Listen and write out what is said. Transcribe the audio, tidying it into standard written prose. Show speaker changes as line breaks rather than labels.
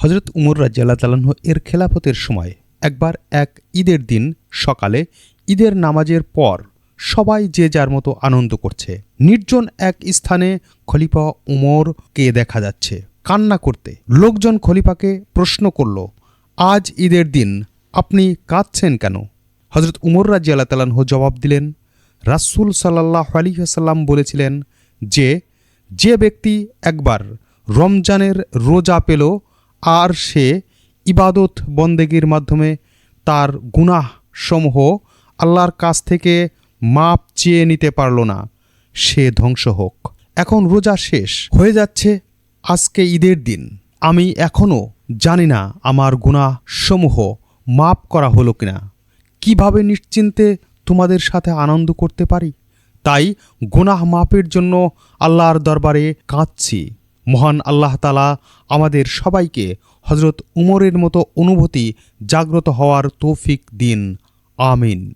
হযরত উমর রাদিয়াল্লাহু তাআলা আনহু এর খেলাফতের সময় একবার এক ঈদের দিন সকালে ঈদের নামাজের পর সবাই যে যার মতো আনন্দ করছে। নির্জন এক স্থানে খলিফা উমরকে দেখা যাচ্ছে কান্না করতে। লোকজন খলিফাকে প্রশ্ন করল, আজ ঈদের দিন আপনি কাঁদছেন কেন? হযরত উমর রাদিয়াল্লাহু তাআলা আনহু জবাব দিলেন, রাসূল সাল্লাল্লাহু আলাইহি ওয়াসাল্লাম বলেছিলেন যে ব্যক্তি একবার রমজানের রোজা পেল আর সে ইবাদত বন্দেগীর মাধ্যমে তার গুনাহ সমূহ আল্লাহর কাছ থেকে মাপ চেয়ে নিতে পারল না, সে ধ্বংস হোক। এখন রোজা শেষ হয়ে যাচ্ছে, আজকে ঈদের দিন। আমি এখনও জানি না আমার গুনাহ সমূহ মাপ করা হলো কিনা। কিভাবে নিশ্চিন্তে তোমাদের সাথে আনন্দ করতে পারি? তাই গুনাহ মাপের জন্য আল্লাহর দরবারে কাঁদছি। মহান আল্লাহ তাআলা আমাদের সবাইকে হযরত উমরের মতো অনুভূতি জাগ্রত হওয়ার তৌফিক দিন। আমিন।